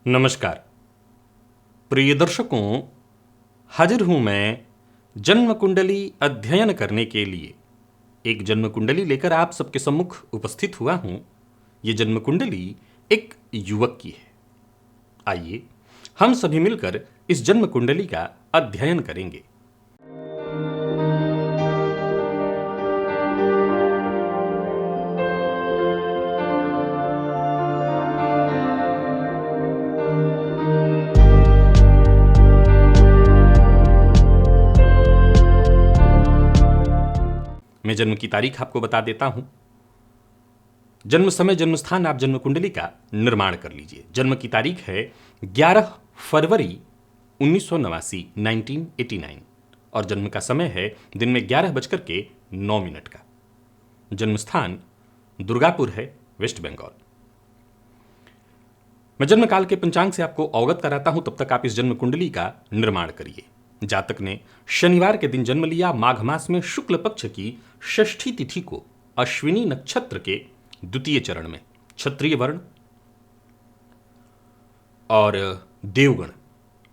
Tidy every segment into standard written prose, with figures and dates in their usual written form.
नमस्कार प्रिय दर्शकों, हाजिर हूं मैं जन्म कुंडली अध्ययन करने के लिए। एक जन्म कुंडली लेकर आप सबके सम्मुख उपस्थित हुआ हूं। ये जन्म कुंडली एक युवक की है। आइए हम सभी मिलकर इस जन्म कुंडली का अध्ययन करेंगे। मैं जन्म की तारीख आपको बता देता हूं। जन्म समय, जन्म स्थान आप जन्म कुंडली का निर्माण कर लीजिए। जन्म की तारीख है 11 फरवरी 1989 और जन्म का समय है दिन में 11:09 का। जन्म स्थान दुर्गापुर है, वेस्ट बंगाल। मैं जन्म काल के पंचांग से आपको अवगत कराता हूं, तब तक आप इस जन्म कुंडली का निर्माण करिए। जातक ने शनिवार के दिन जन्म लिया, माघ मास में शुक्ल पक्ष की षष्ठी तिथि को, अश्विनी नक्षत्र के द्वितीय चरण में, क्षत्रिय वर्ण और देवगण,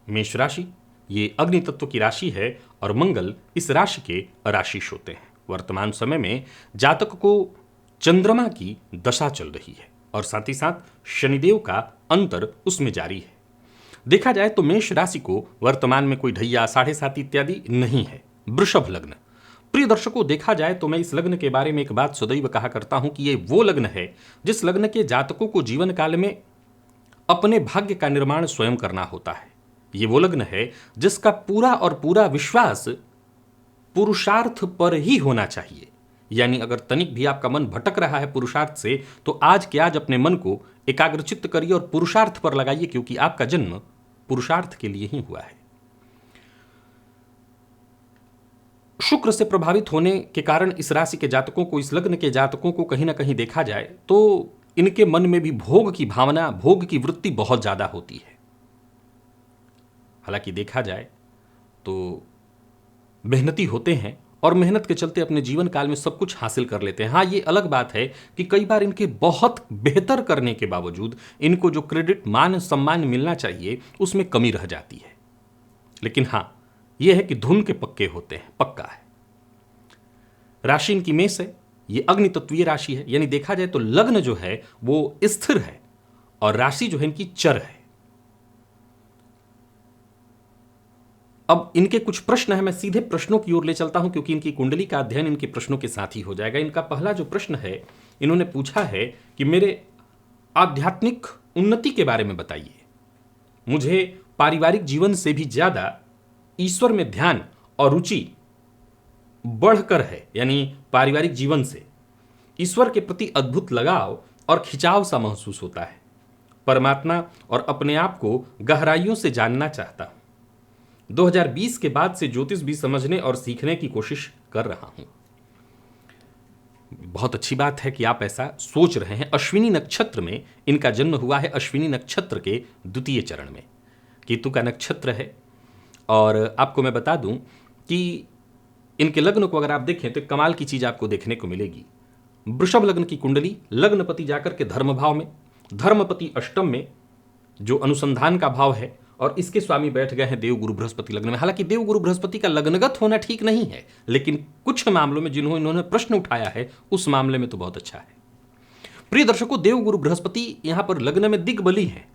मेष राशि, ये अग्नि तत्व की राशि है और मंगल इस राशि के राशिश होते हैं। वर्तमान समय में जातक को चंद्रमा की दशा चल रही है और साथ ही साथ शनिदेव का अंतर उसमें जारी है। देखा जाए तो मेष राशि को वर्तमान में कोई ढैया, 7.5 इत्यादि नहीं है। वृषभ लग्न। प्रिय दर्शकों, देखा जाए तो मैं इस लग्न के बारे में एक बात सदैव कहा करता हूं कि ये वो लग्न है जिस लग्न के जातकों को जीवन काल में अपने भाग्य का निर्माण स्वयं करना होता है। ये वो लग्न है जिसका पूरा और पूरा विश्वास पुरुषार्थ पर ही होना चाहिए। यानी अगर तनिक भी आपका मन भटक रहा है पुरुषार्थ से, तो आज के आज अपने मन को एकाग्रचित्त करिए और पुरुषार्थ पर लगाइए, क्योंकि आपका जन्म पुरुषार्थ के लिए ही हुआ है। शुक्र से प्रभावित होने के कारण इस राशि के जातकों को, इस लग्न के जातकों को कहीं ना कहीं देखा जाए तो इनके मन में भी भोग की भावना, भोग की वृत्ति बहुत ज्यादा होती है। हालांकि देखा जाए तो मेहनती होते हैं और मेहनत के चलते अपने जीवन काल में सब कुछ हासिल कर लेते हैं। हाँ, ये अलग बात है कि कई बार इनके बहुत बेहतर करने के बावजूद इनको जो क्रेडिट, मान सम्मान मिलना चाहिए उसमें कमी रह जाती है। लेकिन हाँ, यह है कि धुन के पक्के होते हैं, पक्का है। राशि इनकी मेष है, ये अग्नि तत्वीय राशि है, यानी देखा जाए तो लग्न जो है वो स्थिर है और राशि जो है इनकी चर है। अब इनके कुछ प्रश्न है, मैं सीधे प्रश्नों की ओर ले चलता हूं, क्योंकि इनकी कुंडली का अध्ययन इनके प्रश्नों के साथ ही हो जाएगा। इनका पहला जो प्रश्न है, इन्होंने पूछा है कि मेरे आध्यात्मिक उन्नति के बारे में बताइए। मुझे पारिवारिक जीवन से भी ज्यादा ईश्वर में ध्यान और रुचि बढ़कर है, यानी पारिवारिक जीवन से ईश्वर के प्रति अद्भुत लगाव और खिंचाव सा महसूस होता है। परमात्मा और अपने आप को गहराइयों से जानना चाहता हूं। 2020 के बाद से ज्योतिष भी समझने और सीखने की कोशिश कर रहा हूं। बहुत अच्छी बात है कि आप ऐसा सोच रहे हैं। अश्विनी नक्षत्र में इनका जन्म हुआ है, अश्विनी नक्षत्र के द्वितीय चरण में, केतु का नक्षत्र है। और आपको मैं बता दूं कि इनके लग्न को अगर आप देखें तो कमाल की चीज आपको देखने को मिलेगी। वृषभ लग्न की कुंडली, लग्नपति जाकर के धर्म भाव में, धर्मपति अष्टम में जो अनुसंधान का भाव है, और इसके स्वामी बैठ गए हैं देवगुरु बृहस्पति लग्न में। हालांकि देवगुरु बृहस्पति का लग्नगत होना ठीक नहीं है, लेकिन कुछ मामलों में इन्होंने प्रश्न उठाया है उस मामले में तो बहुत अच्छा है। प्रिय दर्शकों, देवगुरु बृहस्पति यहां पर लग्न में दिग्बली है,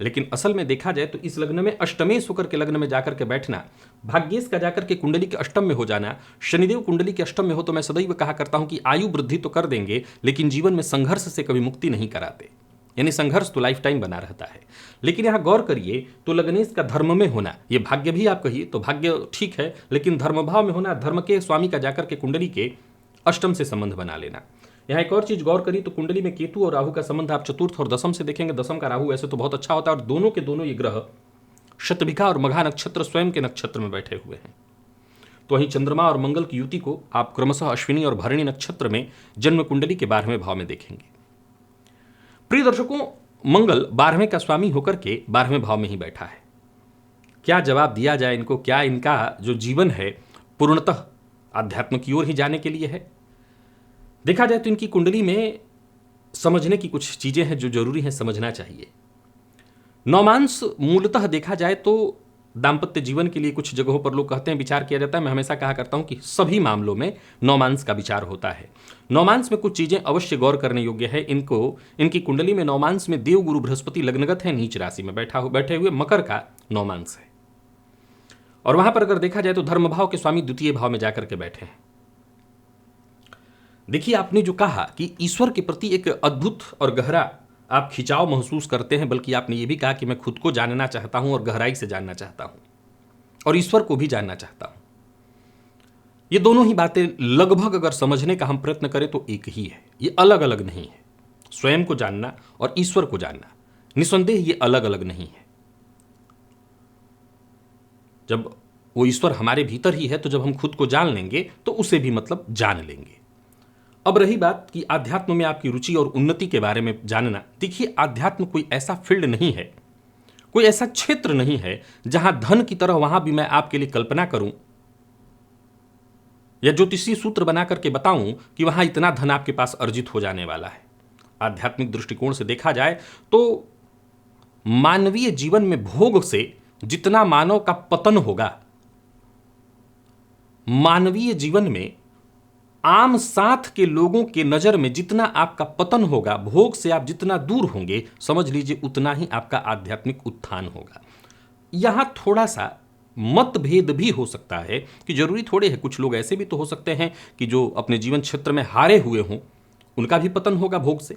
लेकिन असल में देखा जाए तो इस लग्न में अष्टमेश होकर के लग्न में जाकर के बैठना, भाग्येश का जाकर के कुंडली के अष्टम में हो जाना, शनिदेव कुंडली के अष्टम में हो, तो मैं सदैव कहा करता हूं कि आयु वृद्धि तो कर देंगे, लेकिन जीवन में संघर्ष से कभी मुक्ति नहीं कराते। यानी संघर्ष तो लाइफ टाइम बना रहता है। लेकिन यहां गौर करिए तो लग्नेश का धर्म में होना, ये भाग्य भी आप कहिए तो भाग्य ठीक है, लेकिन धर्म भाव में होना, धर्म के स्वामी का जाकर के कुंडली के अष्टम से संबंध बना लेना। यहाँ एक और चीज गौर करिए तो कुंडली में केतु और राहु का संबंध आप चतुर्थ और दशम से देखेंगे। दशम का राहु वैसे तो बहुत अच्छा होता है, और दोनों के दोनों ये ग्रह शतभिखा और मघा नक्षत्र स्वयं के नक्षत्र में बैठे हुए हैं। तो वहीं चंद्रमा और मंगल की युति को आप क्रमशः अश्विनी और भरणी नक्षत्र में जन्म कुंडली के 12वें भाव में देखेंगे। प्रिय दर्शकों, मंगल 12वें का स्वामी होकर के 12वें भाव में ही बैठा है। क्या जवाब दिया जाए इनको? क्या इनका जो जीवन है पूर्णतः आध्यात्म की ओर ही जाने के लिए है? देखा जाए तो इनकी कुंडली में समझने की कुछ चीजें हैं जो जरूरी हैं, समझना चाहिए। नौमांस मूलतः देखा जाए तो दाम्पत्य जीवन के लिए कुछ जगहों पर लोग कहते हैं विचार किया जाता है। मैं हमेशा कहा करता हूं कि सभी मामलों में नौमांस का विचार होता है। नौमांस में कुछ चीजें अवश्य गौर करने योग्य है। इनकी कुंडली में नौमांस में देवगुरु बृहस्पति लग्नगत है, नीच राशि में बैठे हुए मकर का नौमांस है। और वहां पर अगर देखा जाए तो धर्म भाव के स्वामी द्वितीय भाव में जाकर के बैठे हैं। देखिए, आपने जो कहा कि ईश्वर के प्रति एक अद्भुत और गहरा आप खिंचाव महसूस करते हैं, बल्कि आपने ये भी कहा कि मैं खुद को जानना चाहता हूं और गहराई से जानना चाहता हूं और ईश्वर को भी जानना चाहता हूं। ये दोनों ही बातें लगभग अगर समझने का हम प्रयत्न करें तो एक ही है, ये अलग अलग नहीं है। स्वयं को जानना और ईश्वर को जानना निस्संदेह ये अलग अलग नहीं है। जब वो ईश्वर हमारे भीतर ही है तो जब हम खुद को जान लेंगे तो उसे भी मतलब जान लेंगे। अब रही बात कि आध्यात्म में आपकी रुचि और उन्नति के बारे में जानना। देखिए, आध्यात्म कोई ऐसा फील्ड नहीं है, कोई ऐसा क्षेत्र नहीं है जहां धन की तरह वहां भी मैं आपके लिए कल्पना करूं या ज्योतिषीय सूत्र बना करके बताऊं कि वहां इतना धन आपके पास अर्जित हो जाने वाला है। आध्यात्मिक दृष्टिकोण से देखा जाए तो मानवीय जीवन में भोग से जितना मानव का पतन होगा, मानवीय जीवन में आम साथ के लोगों के नजर में जितना आपका पतन होगा, भोग से आप जितना दूर होंगे, समझ लीजिए उतना ही आपका आध्यात्मिक उत्थान होगा। यहां थोड़ा सा मतभेद भी हो सकता है कि जरूरी थोड़े है, कुछ लोग ऐसे भी तो हो सकते हैं कि जो अपने जीवन क्षेत्र में हारे हुए हों, उनका भी पतन होगा भोग से,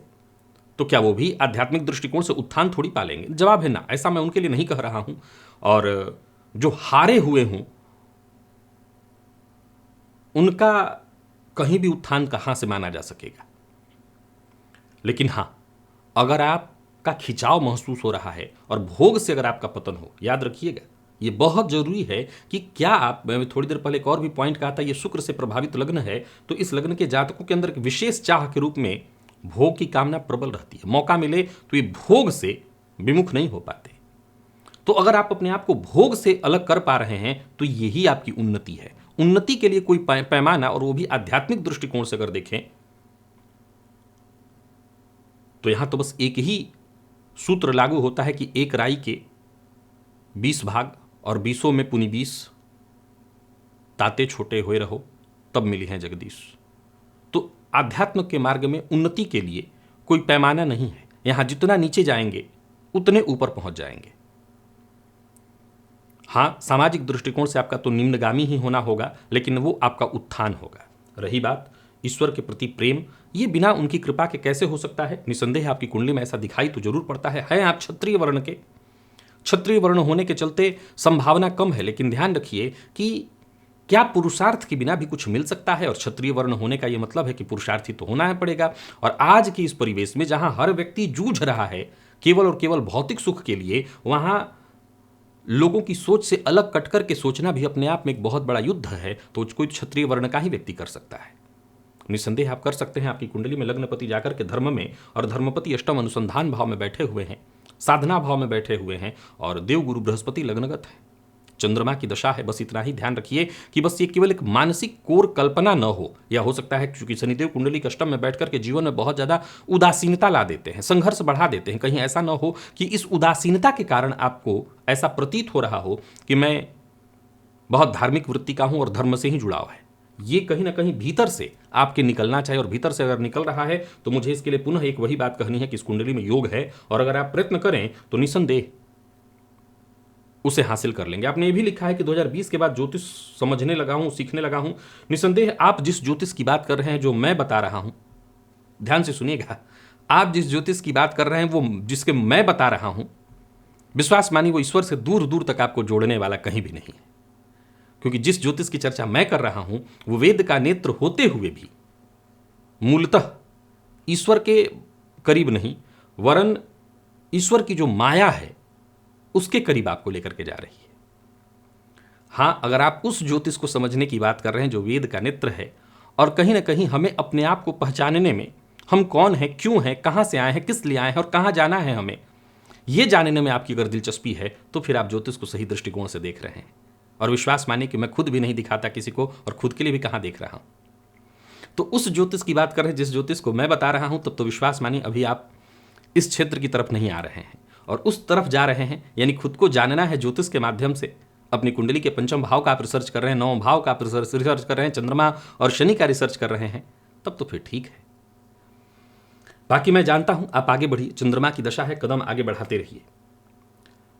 तो क्या वो भी आध्यात्मिक दृष्टिकोण से उत्थान थोड़ी पालेंगे? जवाब है ना, ऐसा मैं उनके लिए नहीं कह रहा हूं। और जो हारे हुए हों उनका कहीं भी उत्थान कहां से माना जा सकेगा। लेकिन हां, अगर आपका खिंचाव महसूस हो रहा है और भोग से अगर आपका पतन हो, याद रखिएगा ये बहुत जरूरी है कि क्या आप, मैं थोड़ी देर पहले एक और भी पॉइंट कहा था, ये शुक्र से प्रभावित लग्न है तो इस लग्न के जातकों के अंदर विशेष चाह के रूप में भोग की कामना प्रबल रहती है। मौका मिले तो ये भोग से विमुख नहीं हो पाते। तो अगर आप अपने आप को भोग से अलग कर पा रहे हैं तो यही आपकी उन्नति है। उन्नति के लिए कोई पैमाना, और वो भी आध्यात्मिक दृष्टिकोण से अगर देखें तो यहां तो बस एक ही सूत्र लागू होता है कि एक राई के 20 भाग और 20 में पुनि 20, ताते छोटे हुए रहो तब मिली हैं जगदीश। तो आध्यात्म के मार्ग में उन्नति के लिए कोई पैमाना नहीं है। यहां जितना नीचे जाएंगे उतने ऊपर पहुंच जाएंगे। हाँ, सामाजिक दृष्टिकोण से आपका तो निम्नगामी ही होना होगा, लेकिन वो आपका उत्थान होगा। रही बात ईश्वर के प्रति प्रेम, ये बिना उनकी कृपा के कैसे हो सकता है? निसंदेह आपकी कुंडली में ऐसा दिखाई तो जरूर पड़ता है आप क्षत्रिय वर्ण के। क्षत्रिय वर्ण होने के चलते संभावना कम है, लेकिन ध्यान रखिए कि क्या पुरुषार्थ के बिना भी कुछ मिल सकता है? और क्षत्रिय वर्ण होने का यह मतलब है कि पुरुषार्थी तो होना है पड़ेगा। और आज के इस परिवेश में जहां हर व्यक्ति जूझ रहा है केवल और केवल भौतिक सुख के लिए, वहां लोगों की सोच से अलग कट कर के सोचना भी अपने आप में एक बहुत बड़ा युद्ध है। तो कोई क्षत्रिय वर्ण का ही व्यक्ति कर सकता है। निसंदेह आप कर सकते हैं। आपकी कुंडली में लग्नपति जाकर के धर्म में, और धर्मपति अष्टम अनुसंधान भाव में बैठे हुए हैं, साधना भाव में बैठे हुए हैं, और देवगुरु बृहस्पति लग्नगत है, चंद्रमा की दशा है। बस इतना ही ध्यान रखिए कि बस ये केवल एक मानसिक कोर कल्पना न हो। या हो सकता है क्योंकि शनिदेव कुंडली के अष्टम में बैठकर के जीवन में बहुत ज़्यादा उदासीनता ला देते हैं, संघर्ष बढ़ा देते हैं। कहीं ऐसा न हो कि इस उदासीनता के कारण आपको ऐसा प्रतीत हो रहा हो कि मैं बहुत धार्मिक वृत्ति का हूं और धर्म से ही जुड़ाव है। ये कहीं ना कहीं भीतर से आपके निकलना चाहिए, और भीतर से अगर निकल रहा है तो मुझे इसके लिए पुनः एक वही बात कहनी है कि इस कुंडली में योग है, और अगर आप प्रयत्न करें तो निसंदेह उसे हासिल कर लेंगे। आपने ये भी लिखा है कि 2020 के बाद ज्योतिष समझने लगा हूं, सीखने लगा हूं। निसंदेह आप जिस ज्योतिष की बात कर रहे हैं, जो मैं बता रहा हूं, ध्यान से सुनिएगा, आप जिस ज्योतिष की बात कर रहे हैं, वो जिसके मैं बता रहा हूं, विश्वास मानिए वो ईश्वर से दूर दूर तक आपको जोड़ने वाला कहीं भी नहीं है। क्योंकि जिस ज्योतिष की चर्चा मैं कर रहा हूं वो वेद का नेत्र होते हुए भी मूलतः ईश्वर के करीब नहीं, वरन ईश्वर की जो माया है उसके करीब आपको लेकर के जा रही है। हां, अगर आप उस ज्योतिष को समझने की बात कर रहे हैं जो वेद का नेत्र है, और कहीं ना कहीं हमें अपने आप को पहचानने में, हम कौन हैं, क्यों हैं, कहां से आए हैं, किस लिए आए हैं और कहां जाना है, हमें यह जानने में आपकी अगर दिलचस्पी है तो फिर आप ज्योतिष को सही दृष्टिकोण से देख रहे हैं। और विश्वास मानिए कि मैं खुद भी नहीं दिखाता किसी को, और खुद के लिए भी कहां देख रहा हूं। तो उस ज्योतिष की बात कर रहे हैं जिस ज्योतिष को मैं बता रहा हूं, तब तो विश्वास मानिए अभी आप इस क्षेत्र की तरफ नहीं आ रहे हैं। और उस तरफ जा रहे हैं, यानी खुद को जानना है ज्योतिष के माध्यम से, अपनी कुंडली के पंचम भाव का आप रिसर्च कर रहे हैं, नवम भाव का आप रिसर्च कर रहे हैं, चंद्रमा और शनि का रिसर्च कर रहे हैं, तब तो फिर ठीक है। बाकी मैं जानता हूं आप आगे बढ़िए, चंद्रमा की दशा है, कदम आगे बढ़ाते रहिए।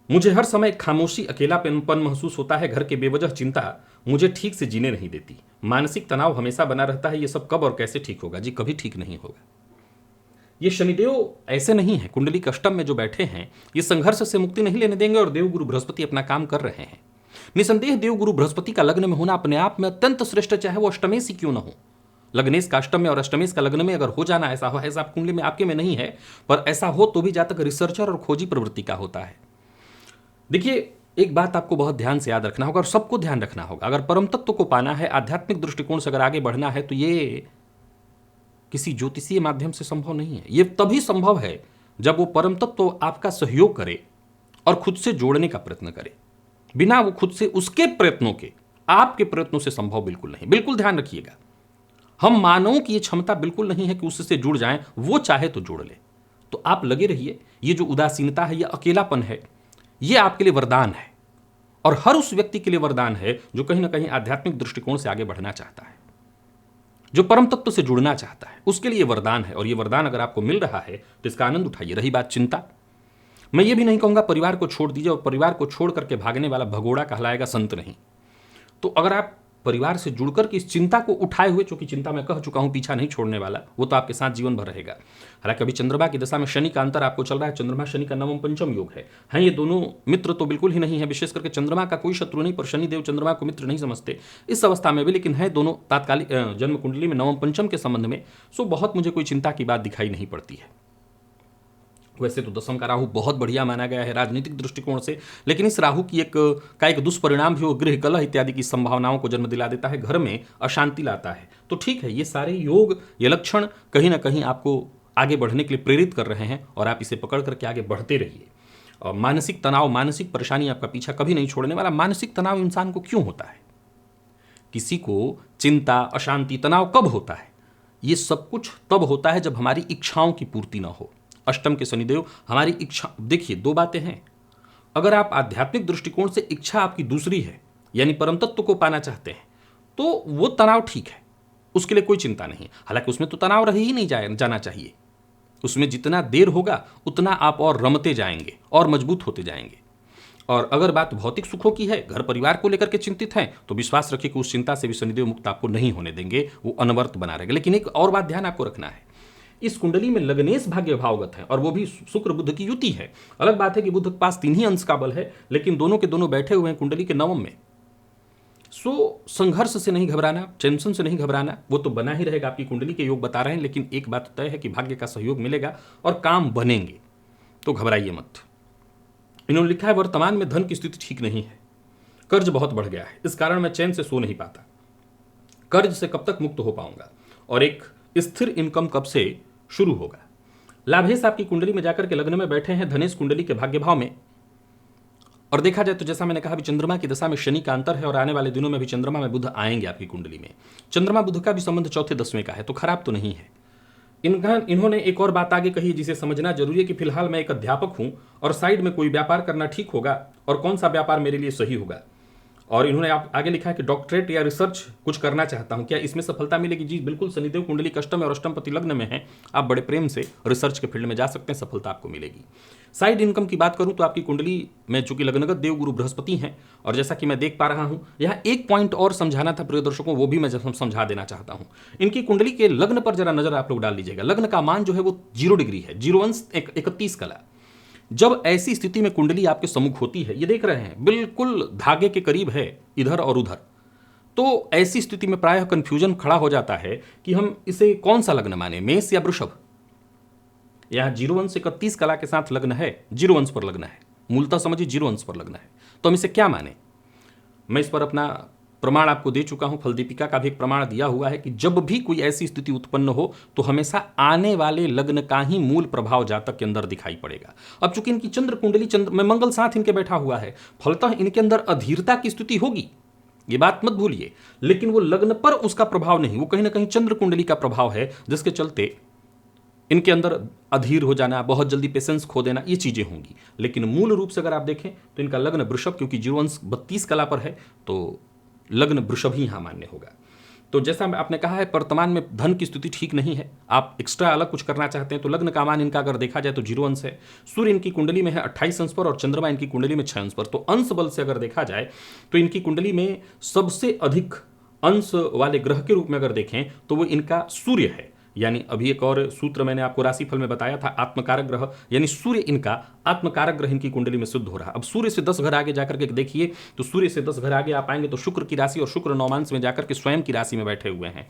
मुझे हर समय खामोशी, अकेलापन महसूस होता है, घर के बेवजह चिंता मुझे ठीक से जीने नहीं देती, मानसिक तनाव हमेशा बना रहता है, ये सब कब और कैसे ठीक होगा? जी कभी ठीक नहीं होगा। ये शनिदेव ऐसे नहीं है, कुंडली के अष्टम में जो बैठे हैं ये संघर्ष से मुक्ति नहीं लेने देंगे, और देवगुरु बृहस्पति अपना काम कर रहे हैं। निसंदेह देवगुरु बृहस्पति का लग्न में होना अपने आप में अत्यंत श्रेष्ठ, चाहे वो अष्टमेश ही क्यों न हो। लग्नेश का अष्टम में और अष्टमेश का लग्न में अगर हो जाना, ऐसा हो, ऐसा कुंडली में आपके में नहीं है, पर ऐसा हो तो भी जातक रिसर्चर और खोजी प्रवृत्ति का होता है। देखिए एक बात आपको बहुत ध्यान से याद रखना होगा और सबको ध्यान रखना होगा, अगर परम तत्व को पाना है, आध्यात्मिक दृष्टिकोण से अगर आगे बढ़ना है, तो ये किसी ज्योतिषीय माध्यम से संभव नहीं है। ये तभी संभव है जब वो परम तत्व आपका सहयोग करे और खुद से जोड़ने का प्रयत्न करे। बिना वो खुद से उसके प्रयत्नों के, आपके प्रयत्नों से संभव बिल्कुल नहीं। बिल्कुल ध्यान रखिएगा, हम मानवों की ये क्षमता बिल्कुल नहीं है कि उससे जुड़ जाएं, वो चाहे तो जुड़ ले। तो आप लगे रहिए, ये जो उदासीनता है, ये अकेलापन है, ये आपके लिए वरदान है, और हर उस व्यक्ति के लिए वरदान है जो कहीं ना कहीं आध्यात्मिक दृष्टिकोण से आगे बढ़ना चाहता है, जो परम तत्व से जुड़ना चाहता है, उसके लिए वरदान है। और ये वरदान अगर आपको मिल रहा है तो इसका आनंद उठाइए। रही बात चिंता, मैं ये भी नहीं कहूंगा परिवार को छोड़ दीजिए, और परिवार को छोड़ करके भागने वाला भगोड़ा कहलाएगा, संत नहीं। तो अगर आप परिवार से जुड़कर के इस चिंता को उठाए हुए, चूंकि चिंता मैं कह चुका हूं पीछा नहीं छोड़ने वाला, वो तो आपके साथ जीवन भर रहेगा। हालांकि अभी चंद्रमा की दशा में शनि का अंतर आपको चल रहा है, चंद्रमा शनि का नवम पंचम योग है। हाँ, ये दोनों मित्र तो बिल्कुल ही नहीं है, विशेष करके चंद्रमा का कोई शत्रु नहीं, पर शनिदेव चंद्रमा को मित्र नहीं समझते इस अवस्था में भी, लेकिन है दोनों तात्कालिक जन्म कुंडली में नवम पंचम के संबंध में। सो बहुत मुझे कोई चिंता की बात दिखाई नहीं पड़ती है। वैसे तो दशम का राहु बहुत बढ़िया माना गया है राजनीतिक दृष्टिकोण से, लेकिन इस राहु की एक दुष्परिणाम भी वो गृह कलह इत्यादि की संभावनाओं को जन्म दिला देता है, घर में अशांति लाता है। तो ठीक है, ये सारे योग, ये लक्षण कहीं ना कहीं आपको आगे बढ़ने के लिए प्रेरित कर रहे हैं, और आप इसे पकड़ करके आगे बढ़ते रहिए। और मानसिक तनाव, मानसिक परेशानी आपका पीछा कभी नहीं छोड़ने वाला। मानसिक तनाव इंसान को क्यों होता है? किसी को चिंता, अशांति, तनाव कब होता है? ये सब कुछ तब होता है जब हमारी इच्छाओं की पूर्ति ना हो। अष्टम के शनिदेव हमारी इच्छा, देखिए दो बातें हैं, अगर आप आध्यात्मिक दृष्टिकोण से इच्छा आपकी दूसरी है, यानी परम तत्व को पाना चाहते हैं, तो वो तनाव ठीक है, उसके लिए कोई चिंता नहीं। हालांकि उसमें तो तनाव रह ही नहीं जाना चाहिए, उसमें जितना देर होगा उतना आप और रमते जाएंगे और मजबूत होते जाएंगे। और अगर बात भौतिक सुखों की है, घर परिवार को लेकर के चिंतित हैं, तो विश्वास रखिए कि उस चिंता से भी शनिदेव मुक्त आपको नहीं होने देंगे, वो अनवर्त बना रहेगा। लेकिन एक और बात ध्यान आपको रखना है, इस कुंडली में लग्नेश भाग्य भावगत है, और वो भी शुक्र बुध की युति है। अलग बात है कि बुध के पास 3 ही अंश का बल है, लेकिन दोनों के दोनों बैठे हुए हैं कुंडली के नवम में। सो संघर्ष से नहीं घबराना, टेंशन से नहीं घबराना, वो तो बना ही रहेगा, आपकी कुंडली के योग बता रहे हैं। लेकिन एक बात तय है कि भाग्य का सहयोग मिलेगा और काम बनेंगे, तो घबराइए मत। इन्होंने लिखा है वर्तमान में धन की स्थिति ठीक नहीं है, कर्ज बहुत बढ़ गया है, इस कारण मैं चैन से सो नहीं पाता, कर्ज से कब तक मुक्त हो पाऊंगा, और एक स्थिर इनकम कब से शुरू होगा। लाभेश आपकी कुंडली में जाकर के लग्न में बैठे हैं धनेश कुंडली के भाग्य भाव में, और देखा जाए तो जैसा मैंने कहा, भी चंद्रमा की दशा में शनि का अंतर है, और आने वाले दिनों में भी चंद्रमा में बुध आएंगे आपकी कुंडली में। चंद्रमा बुध का भी संबंध चौथे 10वें का है, तो खराब तो नहीं है। इन्होंने एक और बात आगे कही जिसे समझना जरूरी है कि फिलहाल मैं एक अध्यापक हूं और साइड में कोई व्यापार करना ठीक होगा, और कौन सा व्यापार मेरे लिए सही होगा। और इन्होंने आगे लिखा है कि डॉक्टरेट या रिसर्च कुछ करना चाहता हूं, क्या इसमें सफलता मिलेगी? जी बिल्कुल, शनिदेव कुंडली अष्टम और अष्टमपति लग्न में है, आप बड़े प्रेम से रिसर्च के फील्ड में जा सकते हैं, सफलता आपको मिलेगी। साइड इनकम की बात करूं तो आपकी कुंडली में चूंकि लग्नगत देवगुरु बृहस्पति हैं, और जैसा कि मैं देख पा रहा हूं, यहाँ एक पॉइंट और समझाना था प्रिय दर्शकों, वो भी मैं समझा देना चाहता हूं। इनकी कुंडली के लग्न पर जरा नजर आप लोग डाल लीजिएगा। लग्न का मान जो है वो 0 डिग्री है, 0 अंश 31 कला। जब ऐसी स्थिति में कुंडली आपके सम्मुख होती है, ये देख रहे हैं बिल्कुल धागे के करीब है इधर और उधर, तो ऐसी स्थिति में प्रायः कंफ्यूजन खड़ा हो जाता है कि हम इसे कौन सा लग्न माने, मेष या वृषभ। यहां 0 अंश 31 कला के साथ लग्न है, 0 अंश पर लग्न है, मूलतः समझिए 0 अंश पर लग्न है, तो हम इसे क्या माने? मैं इस पर अपना प्रमाण आपको दे चुका हूं, फलदीपिका का भी एक प्रमाण दिया हुआ है कि जब भी कोई ऐसी स्थिति उत्पन्न हो तो हमेशा आने वाले लग्न का ही मूल प्रभाव जातक के अंदर दिखाई पड़ेगा। अब चूंकि इनकी चंद्र कुंडली में मंगल साथ इनके बैठा हुआ है, फलतः इनके अंदर अधीरता की स्थिति होगी, ये बात मत भूलिए, लेकिन वो लग्न पर उसका प्रभाव नहीं, वो कहीं ना कहीं चंद्र कुंडली का प्रभाव है, जिसके चलते इनके अंदर अधीर हो जाना, बहुत जल्दी पेशेंस खो देना, ये चीज़ें होंगी। लेकिन मूल रूप से अगर आप देखें तो इनका लग्न वृषभ, क्योंकि जीरोअंश 32 कला पर है तो लग्न वृषभ ही यहाँ मान्य होगा। तो जैसा आपने कहा है, वर्तमान में धन की स्थिति ठीक नहीं है, आप एक्स्ट्रा अलग कुछ करना चाहते हैं तो लग्न का मान इनका अगर देखा जाए तो 0 अंश है। सूर्य इनकी कुंडली में है 28 अंश पर और चंद्रमा इनकी कुंडली में 6 अंश पर। तो अंश बल से अगर देखा जाए तो इनकी कुंडली में सबसे अधिक अंश वाले ग्रह के रूप में अगर देखें तो वो इनका सूर्य है। यानी अभी एक और सूत्र मैंने आपको राशिफल में बताया था, आत्मकारक ग्रह, यानी सूर्य इनका आत्मकारक ग्रह इनकी कुंडली में सिद्ध हो रहा है। अब सूर्य से 10 घर आगे जाकर के देखिए तो सूर्य से 10 घर आगे आप आएंगे तो शुक्र की राशि, और शुक्र नौमांश में जाकर के स्वयं की राशि में बैठे हुए हैं।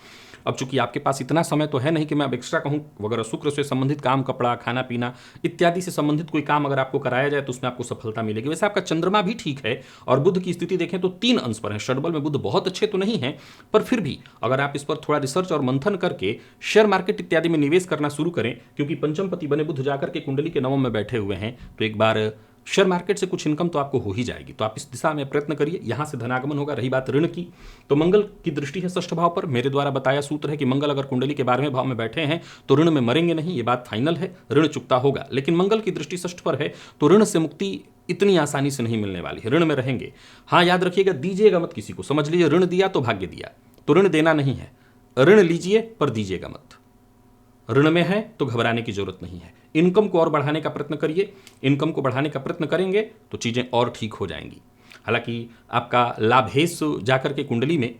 अब चूंकि आपके पास इतना समय तो है नहीं कि मैं अब एक्स्ट्रा कहूँ, अगर शुक्र से संबंधित काम, कपड़ा, खाना पीना इत्यादि से संबंधित कोई काम अगर आपको कराया जाए तो उसमें आपको सफलता मिलेगी। वैसे आपका चंद्रमा भी ठीक है और बुध की स्थिति देखें तो 3 अंश पर है। षडबल में बुध बहुत अच्छे तो नहीं है, पर फिर भी अगर आप इस पर थोड़ा रिसर्च और मंथन करके शेयर मार्केट इत्यादि में निवेश करना शुरू करें, क्योंकि पंचम पति बने बुध जाकर के कुंडली के नवम में बैठे हुए हैं, तो एक बार शेयर मार्केट से कुछ इनकम तो आपको हो ही जाएगी। तो आप इस दिशा में प्रयत्न करिए, यहां से धनागमन होगा। रही बात ऋण की, तो मंगल की दृष्टि है षष्ठ भाव पर। मेरे द्वारा बताया सूत्र है कि मंगल अगर कुंडली के 12वें भाव में बैठे हैं तो ऋण में मरेंगे नहीं, ये बात फाइनल है, ऋण चुकता होगा। लेकिन मंगल की दृष्टि षष्ठ पर है तो ऋण से मुक्ति इतनी आसानी से नहीं मिलने वाली है, ऋण में रहेंगे। हाँ, याद रखिएगा, दीजिएगा मत किसी को, समझ लीजिए ऋण दिया तो भाग्य दिया, तो ऋण देना नहीं है, ऋण लीजिए पर दीजिएगा मत। ऋण में है तो घबराने की जरूरत नहीं है। इनकम को और बढ़ाने का प्रयत्न करिए, इनकम को बढ़ाने का प्रयत्न करेंगे तो चीजें और ठीक हो जाएंगी। हालांकि आपका लाभेश जाकर के कुंडली में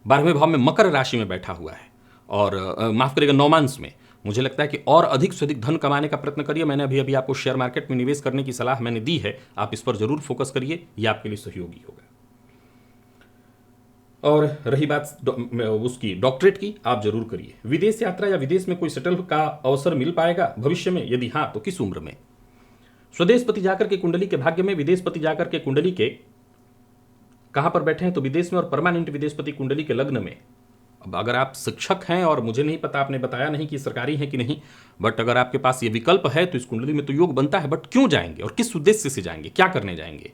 12वें भाव में मकर राशि में बैठा हुआ है और माफ करिएगा नौमांश में, मुझे लगता है कि और अधिक से अधिक धन कमाने का प्रयत्न करिए। मैंने अभी आपको शेयर मार्केट में निवेश करने की सलाह मैंने दी है, आप इस पर जरूर फोकस करिए, यह आपके लिए सहयोगी होगा। और रही बात उसकी डॉक्टरेट की, आप जरूर करिए। विदेश यात्रा या विदेश में कोई सेटल का अवसर मिल पाएगा भविष्य में, यदि हाँ तो किस उम्र में। स्वदेश पति जाकर के कुंडली के भाग्य में, विदेश पति जाकर के कुंडली के कहां पर बैठे हैं तो विदेश में, और परमानेंट विदेश पति कुंडली के लग्न में। अब अगर आप शिक्षक हैं, और मुझे नहीं पता, आपने बताया नहीं कि सरकारी है कि नहीं, बट अगर आपके पास ये विकल्प है तो इस कुंडली में तो योग बनता है। बट क्यों जाएंगे और किस उद्देश्य से जाएंगे, क्या करने जाएंगे?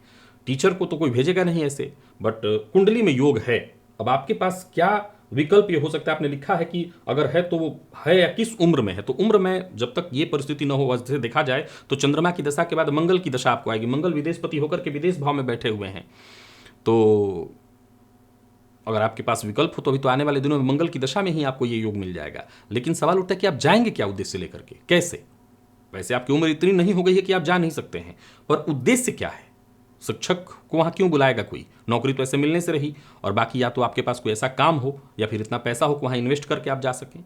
टीचर को तो कोई भेजेगा नहीं ऐसे, बट कुंडली में योग है। अब आपके पास क्या विकल्प ये हो सकता है, आपने लिखा है कि अगर है तो वो है या किस उम्र में है। तो उम्र में जब तक ये परिस्थिति न हो, वैसे देखा जाए तो चंद्रमा की दशा के बाद मंगल की दशा आपको आएगी। मंगल विदेशपति होकर के विदेश भाव में बैठे हुए हैं, तो अगर आपके पास विकल्प हो तो अभी तो आने वाले दिनों में मंगल की दशा में ही आपको ये योग मिल जाएगा। लेकिन सवाल उठता है कि आप जाएंगे क्या उद्देश्य लेकर के, कैसे? वैसे आपकी उम्र इतनी नहीं हो गई है कि आप जा नहीं सकते हैं, पर उद्देश्य क्या है? शिक्षक को वहाँ क्यों बुलाएगा कोई? नौकरी तो ऐसे मिलने से रही, और बाकी या तो आपके पास कोई ऐसा काम हो या फिर इतना पैसा हो कि वहाँ इन्वेस्ट करके आप जा सकें।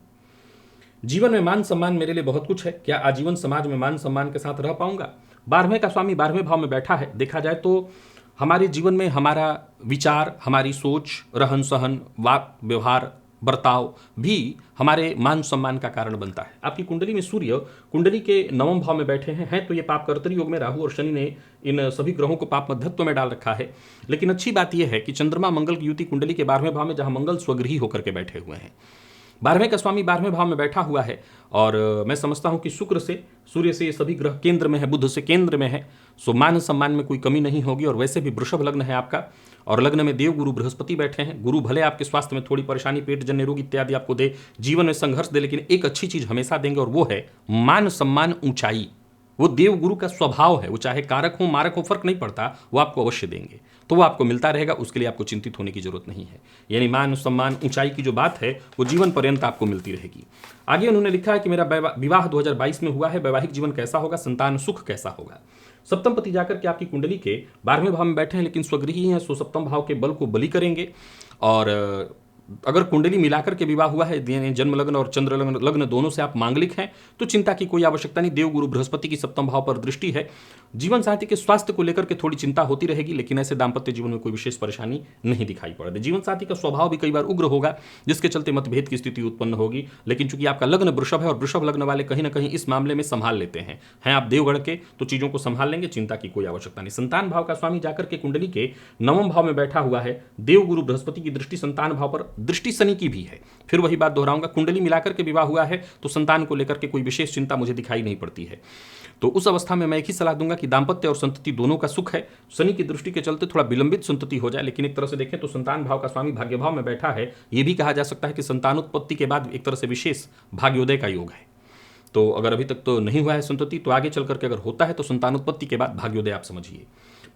जीवन में मान सम्मान मेरे लिए बहुत कुछ है, क्या आजीवन समाज में मान सम्मान के साथ रह पाऊंगा? 12वें का स्वामी 12वें भाव में बैठा है। देखा जाए तो हमारे जीवन में हमारा विचार, हमारी सोच, रहन सहन, वाक व्यवहार, बर्ताव भी हमारे मान सम्मान का कारण बनता है। आपकी कुंडली में सूर्य कुंडली के 9वें भाव में बैठे हैं तो ये पाप कर्तरी योग में राहु और शनि ने इन सभी ग्रहों को पाप मध्यत्व में डाल रखा है। लेकिन अच्छी बात यह है कि चंद्रमा मंगल की युति कुंडली के 12वें भाव में, जहां मंगल स्वगृही होकर के बैठे हुए हैं। 12वें का स्वामी 12वें भाव में बैठा हुआ है, और मैं समझता हूं कि शुक्र से, सूर्य से ये सभी ग्रह केंद्र में है, बुध से केंद्र में है, सो मान सम्मान में कोई कमी नहीं होगी। और वैसे भी वृषभ लग्न है आपका, और लग्न में देव गुरु बृहस्पति बैठे हैं। गुरु भले आपके स्वास्थ्य में थोड़ी परेशानी, पेट जन्य रोग इत्यादि आपको दे, जीवन में संघर्ष दे, लेकिन एक अच्छी चीज हमेशा देंगे, और वो है मान सम्मान, ऊंचाई। वो देव गुरु का स्वभाव है, वो चाहे कारक हो मारक हो फर्क नहीं पड़ता, वो आपको अवश्य देंगे, तो वो आपको मिलता रहेगा, उसके लिए आपको चिंतित होने की जरूरत नहीं है। यानी मान सम्मान ऊंचाई की जो बात है वो जीवन पर्यंत आपको मिलती रहेगी। आगे उन्होंने लिखा है कि मेरा विवाह 2022 में हुआ है, वैवाहिक जीवन कैसा होगा, संतान सुख कैसा होगा। सप्तम पति जाकर के आपकी कुंडली के 12वें भाव में बैठे हैं, लेकिन स्वगृही हैं, सो सप्तम भाव के बल को बलि करेंगे। और अगर कुंडली मिलाकर के विवाह हुआ है, जन्म लग्न और चंद्र लग्न दोनों से आप मांगलिक हैं, तो चिंता की कोई आवश्यकता नहीं। देव गुरु बृहस्पति की सप्तम भाव पर दृष्टि है। जीवन साथी के स्वास्थ्य को लेकर के थोड़ी चिंता होती रहेगी, लेकिन ऐसे दाम्पत्य जीवन में कोई विशेष परेशानी नहीं दिखाई पड़ती। जीवन साथी का स्वभाव भी कई बार उग्र होगा, जिसके चलते मतभेद की स्थिति उत्पन्न होगी। लेकिन चूंकि आपका लग्न वृषभ है, और वृषभ लग्न वाले कहीं ना कहीं इस मामले में संभाल लेते हैं आप देवगढ़ के, तो चीजों को संभाल लेंगे, चिंता की कोई आवश्यकता नहीं। संतान भाव का स्वामी जाकर के कुंडली के 9वें भाव में बैठा हुआ है। देव गुरु बृहस्पति की दृष्टि संतान भाव पर, दृष्टि शनि की भी है। फिर वही बात दोहराऊंगा, कुंडली मिलाकर के विवाह हुआ है तो संतान को लेकर के कोई विशेष चिंता मुझे दिखाई नहीं पड़ती है। तो उस अवस्था में मैं एक ही सलाह दूंगा कि दाम्पत्य और संतति दोनों का सुख है। शनि की दृष्टि के चलते थोड़ा विलंबित संतति हो जाए, लेकिन एक तरह से देखें तो संतान भाव का स्वामी भाग्य भाव में बैठा है। यह भी कहा जा सकता है कि संतानोत्पत्ति के बाद एक तरह से विशेष भाग्योदय का योग है। तो अगर अभी तक तो नहीं हुआ है संतति, तो आगे चल करके अगर होता है तो संतानोत्पत्ति के बाद भाग्योदय आप समझिए।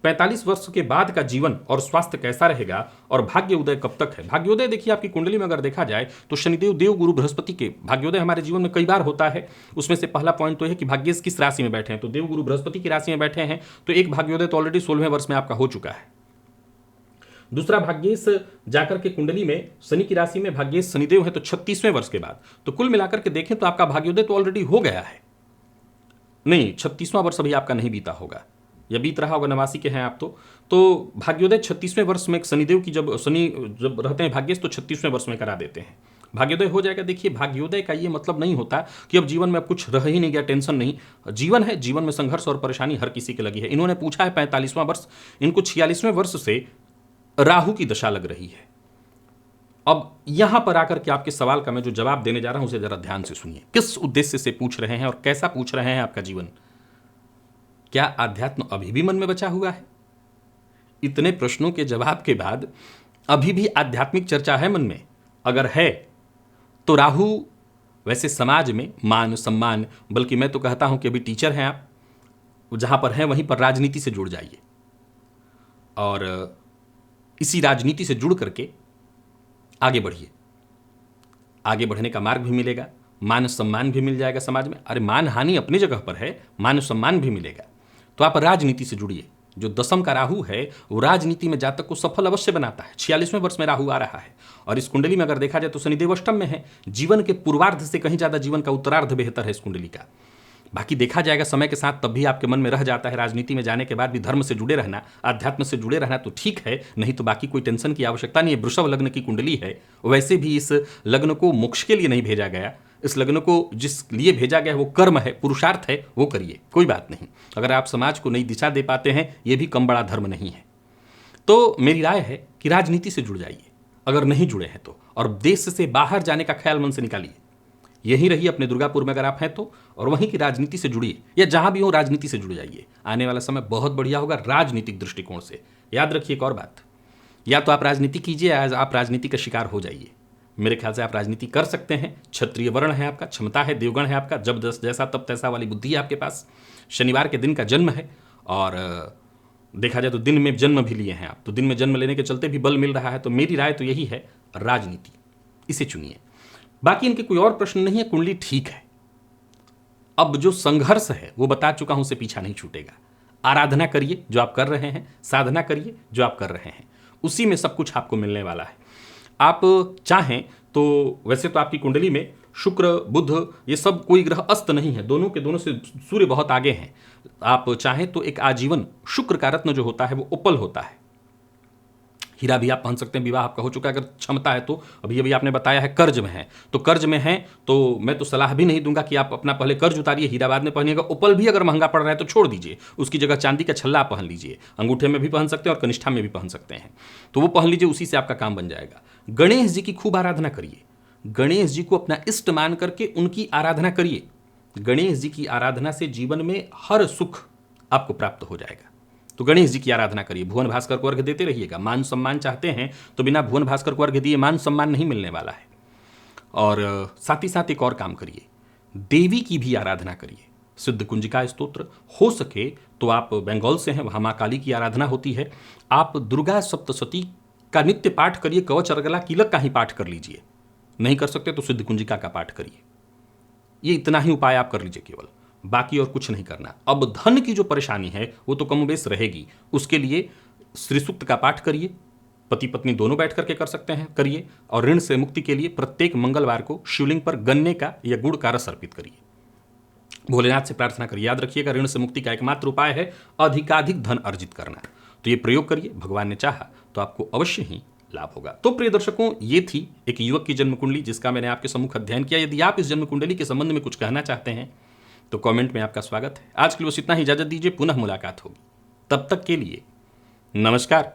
45 वर्ष के बाद का जीवन और स्वास्थ्य कैसा रहेगा और भाग्योदय कब तक है। भाग्योदय देखिए आपकी कुंडली में अगर देखा जाए तो शनिदेव, देव, गुरु, बृहस्पति के भाग्योदय हमारे जीवन में कई बार होता है। उसमें से पहला पॉइंट तो है कि भाग्येश किस राशि में बैठे हैं, तो देव, गुरु, बृहस्पति की राशि में बैठे हैं, तो एक भाग्योदय तो ऑलरेडी 16वें वर्ष में आपका हो चुका है। दूसरा, भाग्येश जाकर के कुंडली में शनि की राशि में भाग्येश शनिदेव है तो 36वें वर्ष के बाद, तो कुल मिलाकर के देखें तो आपका भाग्योदय तो ऑलरेडी हो गया है। नहीं, 36वां वर्ष अभी आपका नहीं बीता होगा, या बीत रहा होगा, 89 के हैं आप तो भाग्योदय 36वें वर्ष में शनिदेव की जब रहते हैं भाग्येश तो 36वें वर्ष में करा देते हैं, भाग्योदय हो जाएगा। देखिए भाग्योदय का ये मतलब नहीं होता कि अब जीवन में अब कुछ रह ही नहीं गया, टेंशन नहीं। जीवन है, जीवन में संघर्ष और परेशानी हर किसी की लगी है। इन्होंने पूछा है 45वां वर्ष, इनको 46वें वर्ष से राहु की दशा लग रही है। अब यहां पर आकर के आपके सवाल का मैं जो जवाब देने जा रहा हूं उसे जरा ध्यान से सुनिए। किस उद्देश्य से पूछ रहे हैं और कैसा पूछ रहे हैं आपका जीवन? क्या आध्यात्म अभी भी मन में बचा हुआ है? इतने प्रश्नों के जवाब के बाद अभी भी आध्यात्मिक चर्चा है मन में? अगर है तो राहु वैसे समाज में मान सम्मान, बल्कि मैं तो कहता हूं कि अभी टीचर हैं आप, जहां पर हैं वहीं पर राजनीति से जुड़ जाइए और इसी राजनीति से जुड़ करके आगे बढ़िए। आगे बढ़ने का मार्ग भी मिलेगा, मान सम्मान भी मिल जाएगा समाज में। अरे मान हानि अपनी जगह पर है, मान सम्मान भी मिलेगा। तो आप राजनीति से जुड़िए। जो दशम का राहु है वो राजनीति में जातक को सफल अवश्य बनाता है। 46वें वर्ष में राहु आ रहा है और इस कुंडली में अगर देखा जाए तो शनिदेव अष्टम में है। जीवन के पूर्वार्ध से कहीं ज्यादा जीवन का उत्तरार्ध बेहतर है इस कुंडली का। बाकी देखा जाएगा समय के साथ, तब भी आपके मन में रह जाता है राजनीति में जाने के बाद भी धर्म से जुड़े रहना, अध्यात्म से जुड़े रहना, तो ठीक है, नहीं तो बाकी कोई टेंशन की आवश्यकता नहीं है। वृषभ लग्न की कुंडली है, वैसे भी इस लग्न को मोक्ष के लिए नहीं भेजा गया। इस लग्न को जिस लिए भेजा गया है वो कर्म है, पुरुषार्थ है, वो करिए, कोई बात नहीं। अगर आप समाज को नई दिशा दे पाते हैं, ये भी कम बड़ा धर्म नहीं है। तो मेरी राय है कि राजनीति से जुड़ जाइए अगर नहीं जुड़े हैं तो, और देश से बाहर जाने का ख्याल मन से निकालिए। यहीं रहिए अपने दुर्गापुर में अगर आप हैं तो, और वहीं की राजनीति से जुड़िए, या जहां भी हो राजनीति से जुड़ जाइए। आने वाला समय बहुत बढ़िया होगा राजनीतिक दृष्टिकोण से। याद रखिए एक और बात, या तो आप राजनीति कीजिए या आप राजनीति का शिकार हो जाइए। मेरे ख्याल से आप राजनीति कर सकते हैं, क्षत्रिय वर्ण है आपका, क्षमता है, देवगण है आपका, जब जैसा तब तैसा वाली बुद्धि है आपके पास। शनिवार के दिन का जन्म है और देखा जाए तो दिन में जन्म भी लिए हैं आप, तो दिन में जन्म लेने के चलते भी बल मिल रहा है। तो मेरी राय तो यही है, राजनीति इसे चुनिए। बाकी इनके कोई और प्रश्न नहीं है, कुंडली ठीक है। अब जो संघर्ष है वो बता चुका हूं, उसे पीछा नहीं छूटेगा। आराधना करिए जो आप कर रहे हैं, साधना करिए जो आप कर रहे हैं, उसी में सब कुछ आपको मिलने वाला है। आप चाहें तो वैसे तो आपकी कुंडली में शुक्र, बुध, ये सब कोई ग्रह अस्त नहीं है, दोनों के दोनों से सूर्य बहुत आगे हैं। आप चाहें तो एक आजीवन शुक्र का रत्न जो होता है वो उपल होता है, हीरा भी आप पहन सकते हैं। विवाह आपका हो चुका है, अगर क्षमता है तो। अभी अभी आपने बताया है कर्ज में है, तो कर्ज में है तो मैं तो सलाह भी नहीं दूंगा कि आप अपना पहले कर्ज उतारिए, हीरा बाद में पहनिएगा। उपल भी अगर महंगा पड़ रहा है तो छोड़ दीजिए, उसकी जगह चांदी का छल्ला आप पहन लीजिए। अंगूठे में भी पहन सकते हैं और कनिष्ठा में भी पहन सकते हैं, तो वो पहन लीजिए, उसी से आपका काम बन जाएगा। गणेश जी की खूब आराधना करिए, गणेश जी को अपना इष्ट मान करके उनकी आराधना करिए। गणेश जी की आराधना से जीवन में हर सुख आपको प्राप्त हो जाएगा। तो गणेश जी की आराधना करिए, भुवन भास्कर को अर्घ्य देते रहिएगा। मान सम्मान चाहते हैं तो बिना भुवन भास्कर को अर्घ्य दिए मान सम्मान नहीं मिलने वाला है। और साथ ही साथ एक और काम करिए, देवी की भी आराधना करिए। सिद्ध कुंजिका स्तोत्र हो सके तो आप बंगाल से हैं, वहाँ माँ काली की आराधना होती है। आप दुर्गा सप्तशती का नित्य पाठ करिए, कवच अर्गला कीलक का ही पाठ कर लीजिए। नहीं कर सकते तो सिद्ध कुंजिका का पाठ करिए। ये इतना ही उपाय आप कर लीजिए केवल, बाकी और कुछ नहीं करना। अब धन की जो परेशानी है वो तो कमोबेश रहेगी, उसके लिए श्री सूक्त का पाठ करिए। पति पत्नी दोनों बैठ करके कर सकते हैं, करिए। और ऋण से मुक्ति के लिए प्रत्येक मंगलवार को शिवलिंग पर गन्ने का या गुड़ का रस अर्पित करिए। भोलेनाथ से प्रार्थना करिए। याद रखिएगा, ऋण से मुक्ति का एकमात्र उपाय है अधिकाधिक धन अर्जित करना। तो ये प्रयोग करिए, भगवान ने चाहा तो आपको अवश्य ही लाभ होगा। तो प्रिय दर्शकों, ये थी एक युवक की जन्म कुंडली जिसका मैंने आपके सम्मुख अध्ययन किया। यदि आप इस जन्म कुंडली के संबंध में कुछ कहना चाहते हैं तो कमेंट में आपका स्वागत है। आज के लिए बस इतना ही, इजाजत दीजिए, पुनः मुलाकात होगी। तब तक के लिए नमस्कार।